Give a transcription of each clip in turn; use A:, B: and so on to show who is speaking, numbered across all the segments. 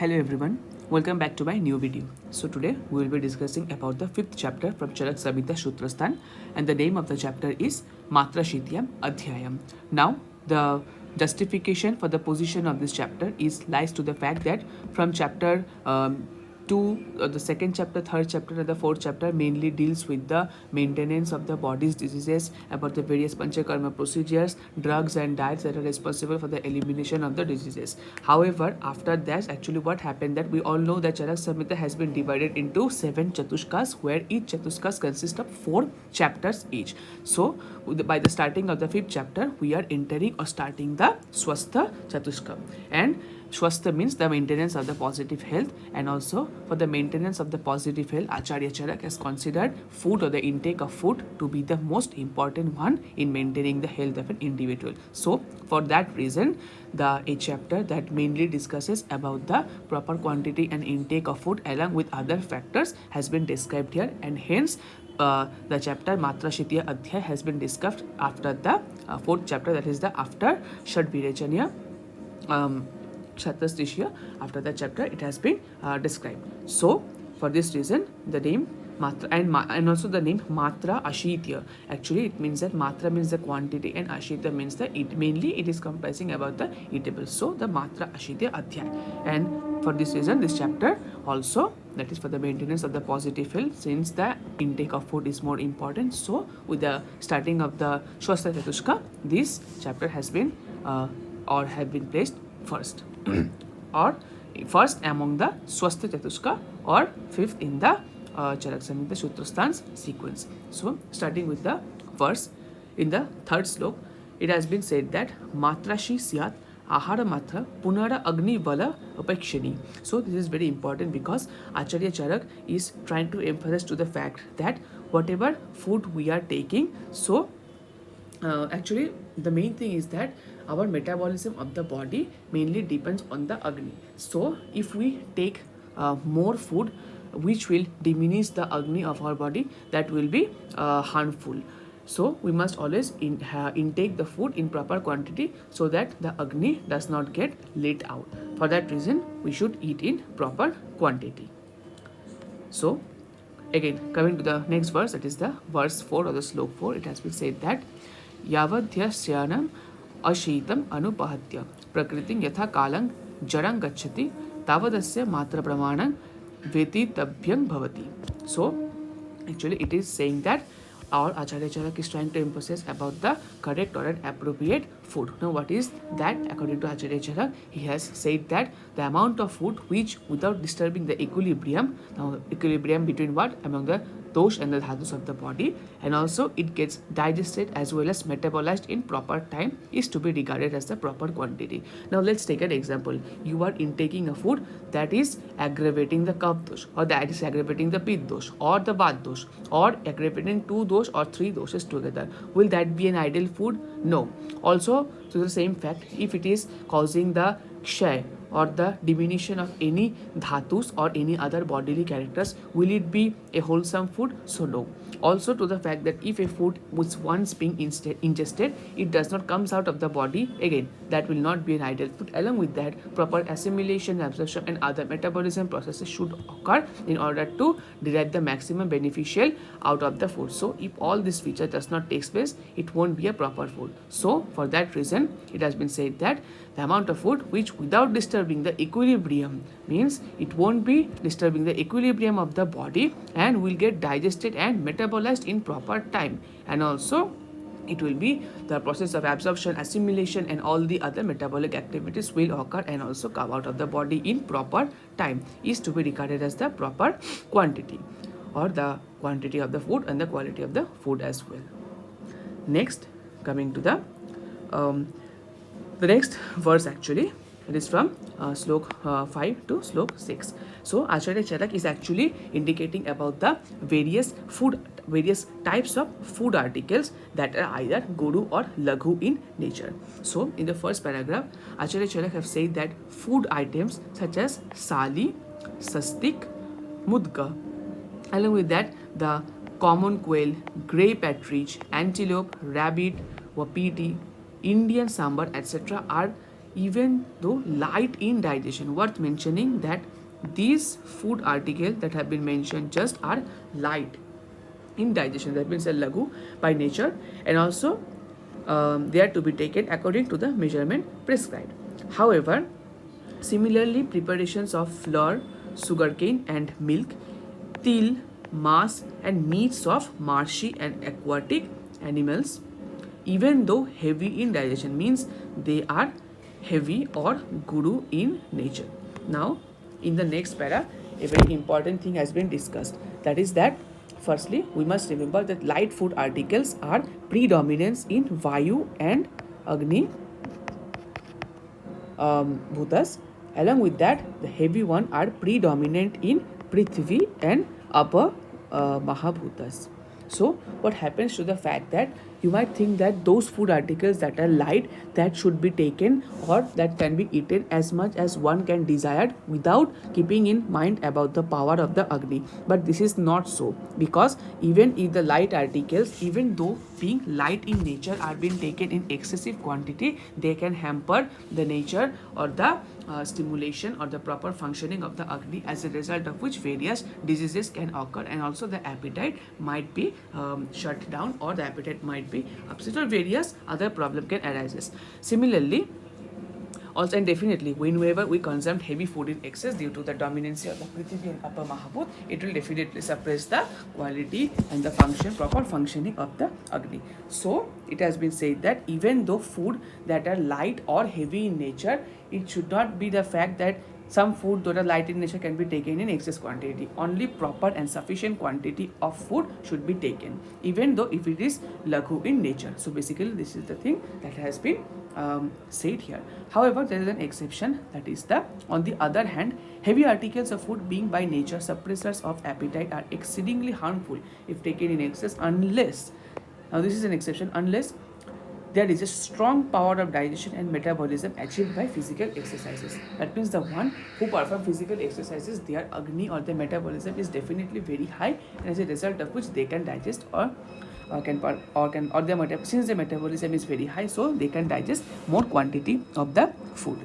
A: Hello everyone, welcome back to my new video. So today we will be discussing about the fifth chapter from Charaka Samhita Sutra Sthana, and the name of the chapter is Matrasitiya Adhyaya. Now the justification for the position of this chapter is lies to the fact that from chapter 2, the second chapter, third chapter, and the fourth chapter mainly deals with the maintenance of the body's diseases, about the various panchakarma procedures, drugs and diets that are responsible for the elimination of the diseases. However, after that, actually what happened that we all know that Charaka Samhita has been divided into 7 chatushkas, where each chatushkas consists of 4 chapters each. So by the starting of the 5th chapter, we are entering or starting the Swastha chatushka, and Swastha means the maintenance of the positive health, and also for the maintenance of the positive health, Acharya Charaka has considered food or the intake of food to be the most important one in maintaining the health of an individual. So for that reason, a chapter that mainly discusses about the proper quantity and intake of food along with other factors has been described here, and hence the chapter Matrasitiya Adhyaya has been discussed after the 4th chapter, that is the after Shadvirechanya Kshatrasthishya. After that chapter it has been described. So for this reason the name Matra and also the name Matra Ashitya. Actually it means that Matra means the quantity and Ashitya means the eat. Mainly it is comprising about the eatables. So the Matra Ashitya Adhyaya. And for this reason this chapter also, that is for the maintenance of the positive health, since the intake of food is more important. So with the starting of the Swastha Chatushka, this chapter has been or have been placed first or first among the Swastha Chatushka, or fifth in the Charaka Samhita Sutra Sthana's sequence. So starting with the verse in the 3rd slok, it has been said that Matrashi Syat Ahara Matra Punara Agni Vala Apekshani. So this is very important because Acharya Charak is trying to emphasize to the fact that whatever food we are taking, so actually the main thing is that our metabolism of the body mainly depends on the Agni. So if we take more food which will diminish the Agni of our body, that will be harmful. So we must always intake the food in proper quantity so that the Agni does not get let out. For that reason we should eat in proper quantity. So again, coming to the next verse, that is the verse 4 or the slok 4, it has been said that Yavadhyasyanam Ashitam Anupahatya Prakritim Yatha Kalang Jarang Gachati Tavadasya Matra Pramanang Vetitabhyang Bhavati. So actually it is saying that our Acharya Charak is trying to emphasize about the correct or an appropriate food. Now what is that? According to Acharya Charak, he has said that the amount of food which without disturbing the equilibrium, now equilibrium between what? Among the dosh and the dhatus of the body, and also it gets digested as well as metabolized in proper time, is to be regarded as the proper quantity. Now let's take an example. You are intaking a food that is aggravating the kapha dosh, or that is aggravating the pitta dosh, or the vata dosh, or aggravating 2 dosh or 3 doshes together. Will that be an ideal food? No. Also to the same fact, if it is causing the kshay or the diminution of any dhatus or any other bodily characters, will it be a wholesome food? So no. Also to the fact that if a food was once being ingested, it does not comes out of the body again, that will not be an ideal food. Along with that, proper assimilation, absorption and other metabolism processes should occur in order to derive the maximum beneficial out of the food. So if all this feature does not take place, it won't be a proper food. So for that reason, it has been said that the amount of food which without disturbing the equilibrium, means it won't be disturbing the equilibrium of the body and will get digested and metabolized in proper time, and also it will be the process of absorption, assimilation and all the other metabolic activities will occur and also come out of the body in proper time, is to be regarded as the proper quantity, or the quantity of the food and the quality of the food as well. Next, coming to the next verse, actually it is from slok 5 to slok 6. So Acharya Charak is actually indicating about the various types of food articles that are either Guru or Laghu in nature. So in the first paragraph, Acharya Charak have said that food items such as sali, sastik, mudka, along with that the common quail, grey partridge, antelope, rabbit, wapiti, Indian sambar, etc. are even though light in digestion. Worth mentioning that these food articles that have been mentioned just are light in digestion, that means a lagu by nature, and also they are to be taken according to the measurement prescribed. However, similarly, preparations of flour, sugarcane, and milk, til, mass, and meats of marshy and aquatic animals, even though heavy in digestion, means they are heavy or guru in nature. Now, in the next para, a very important thing has been discussed. That is that, firstly, we must remember that light food articles are predominant in Vayu and Agni bhutas. Along with that, the heavy one are predominant in Prithvi and upper Mahabhutas. So what happens to the fact that you might think that those food articles that are light, that should be taken or that can be eaten as much as one can desire without keeping in mind about the power of the Agni. But this is not so, because even if the light articles, even though being light in nature, are being taken in excessive quantity, they can hamper the nature or the stimulation or the proper functioning of the Agni, as a result of which various diseases can occur, and also the appetite might be shut down, or the appetite might be upset, or various other problem can arise. Similarly, also and definitely, whenever we consume heavy food in excess due to the dominancy of the Prithvi and upper Mahabhut, it will definitely suppress the quality and the proper functioning of the Agni. So it has been said that even though food that are light or heavy in nature, it should not be the fact that some food that are light in nature can be taken in excess quantity. Only proper and sufficient quantity of food should be taken, even though if it is laghu in nature. So basically, this is the thing that has been said here. However, there is an exception, that is the, on the other hand, heavy articles of food being by nature suppressors of appetite are exceedingly harmful if taken in excess, unless, now this is an exception, unless there is a strong power of digestion and metabolism achieved by physical exercises. That means the one who perform physical exercises, their Agni or their metabolism is definitely very high, and as a result of which they can digest since the metabolism is very high, so they can digest more quantity of the food.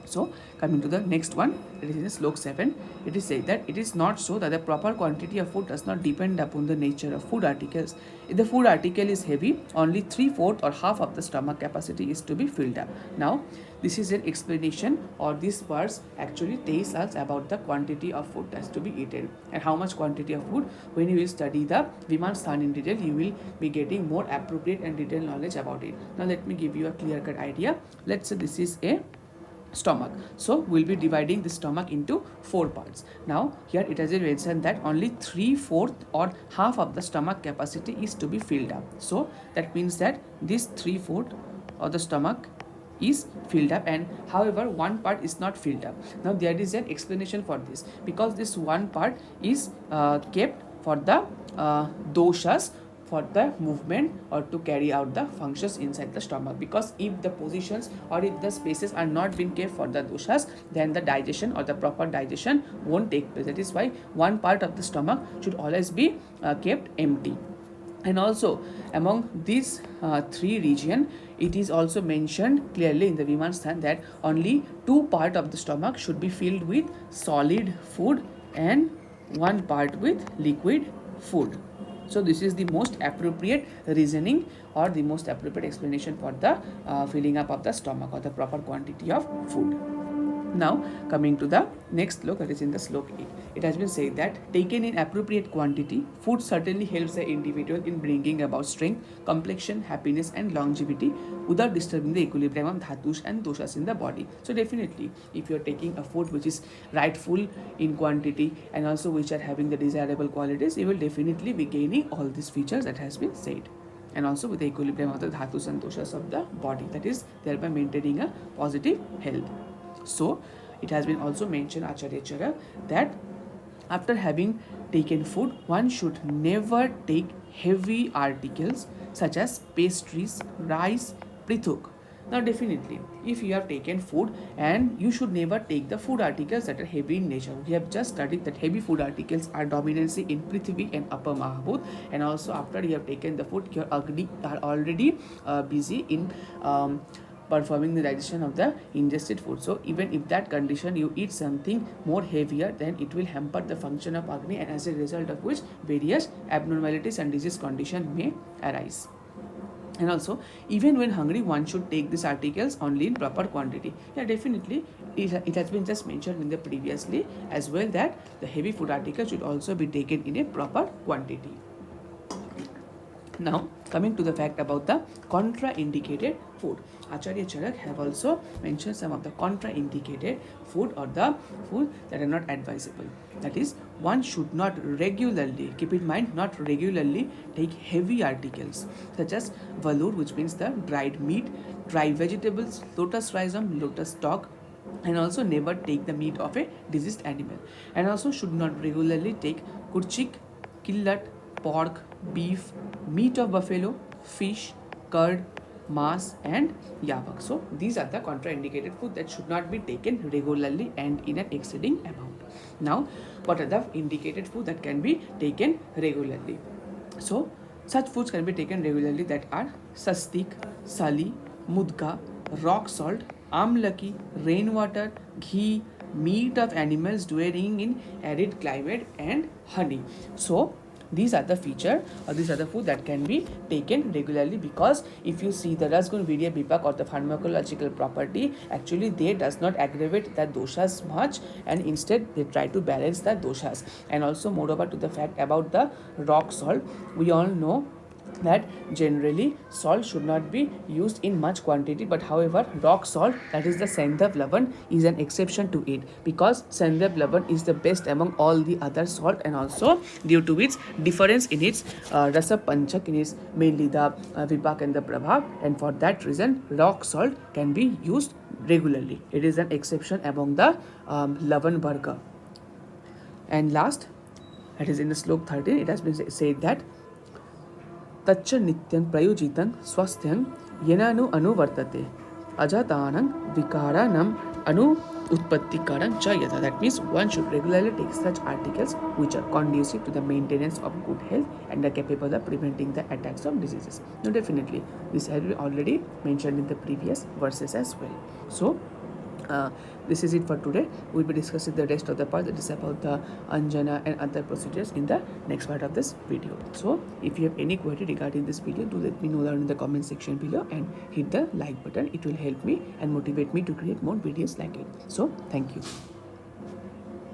A: So coming to the next one, it is in slok 7. It is said that it is not so that the proper quantity of food does not depend upon the nature of food articles. If the food article is heavy, only 3/4 or half of the stomach capacity is to be filled up. Now, this is an explanation, or these words actually tells us about the quantity of food that's to be eaten and how much quantity of food. When you will study the Viman Sthan in detail, you will be getting more appropriate and detailed knowledge about it. Now, let me give you a clear-cut idea. Let's say this is a stomach, so we'll be dividing the stomach into 4 parts. Now here it has been mentioned that only 3/4 or half of the stomach capacity is to be filled up. So that means that this 3/4 of the stomach is filled up, and however one part is not filled up. Now there is an explanation for this, because this one part is kept for the doshas, for the movement or to carry out the functions inside the stomach. Because if the positions or if the spaces are not being kept for the doshas, then the digestion or the proper digestion won't take place. That is why one part of the stomach should always be kept empty. And also among these 3 regions, it is also mentioned clearly in the Viman Sthan that only 2 parts of the stomach should be filled with solid food and 1 part with liquid food. So this is the most appropriate reasoning or the most appropriate explanation for the filling up of the stomach or the proper quantity of food. Now coming to the next slok, that is in the slok 8. It has been said that taken in appropriate quantity, food certainly helps the individual in bringing about strength, complexion, happiness and longevity without disturbing the equilibrium of dhatus and doshas in the body. So definitely, if you are taking a food which is rightful in quantity and also which are having the desirable qualities, you will definitely be gaining all these features that has been said, and also with the equilibrium of the dhatus and doshas of the body, that is thereby maintaining a positive health. So it has been also mentioned, Acharya Charaka, that after having taken food, one should never take heavy articles such as pastries, rice, prithuk. Now definitely, if you have taken food, and you should never take the food articles that are heavy in nature. We have just studied that heavy food articles are dominancy in Prithvi and upper Mahabhut, and also after you have taken the food, your Agni are already busy in performing the digestion of the ingested food. So even if that condition you eat something more heavier, then it will hamper the function of Agni, and as a result of which various abnormalities and disease condition may arise. And also, even when hungry, one should take these articles only in proper quantity. Yeah, definitely, it has been just mentioned in the previously as well that the heavy food articles should also be taken in a proper quantity. Now, coming to the fact about the contraindicated food. Acharya Charak have also mentioned some of the contraindicated food or the food that are not advisable. That is, one should not regularly, keep in mind, not regularly take heavy articles such as valur, which means the dried meat, dry vegetables, lotus rhizome, lotus stalk, and also never take the meat of a diseased animal. And also should not regularly take kurchik, killat, pork, beef, meat of buffalo, fish, curd, mass, and yabak. So these are the contraindicated food that should not be taken regularly and in an exceeding amount. Now, what are the indicated food that can be taken regularly? So such foods can be taken regularly that are sastik, sali, mudka, rock salt, amlaki, rainwater, ghee, meat of animals dwelling in arid climate, and honey. So these are the feature or these are the food that can be taken regularly, because if you see the Rasgun Vidya Bipak or the pharmacological property, actually they does not aggravate the doshas much, and instead they try to balance the doshas. And also, moreover, to the fact about the rock salt, we all know that generally salt should not be used in much quantity, but however rock salt, that is the Sandhav Lavan, is an exception to it, because Sandhav Lavan is the best among all the other salt, and also due to its difference in its rasa panchak, in its mainly the vipak and the prabha, and for that reason rock salt can be used regularly. It is an exception among the Lavan Varga. And last, that is in the slok 13, it has been said that तच्च नित्यं प्रयोजितं स्वास्थ्यं येनानु अनुवर्तते अजातानं विकाराणाम् अनु उत्पत्तिकारं च यथा. That means one should regularly take such articles which are conducive to the maintenance of good health and are capable of preventing the attacks of diseases. Now definitely this has been already mentioned in the previous verses as well. So this is it for today. We'll be discussing the rest of the part, that is about the anjana and other procedures, in the next part of this video. So if you have any query regarding this video, do let me know down in the comment section below and hit the like button. It will help me and motivate me to create more videos like it. So thank you.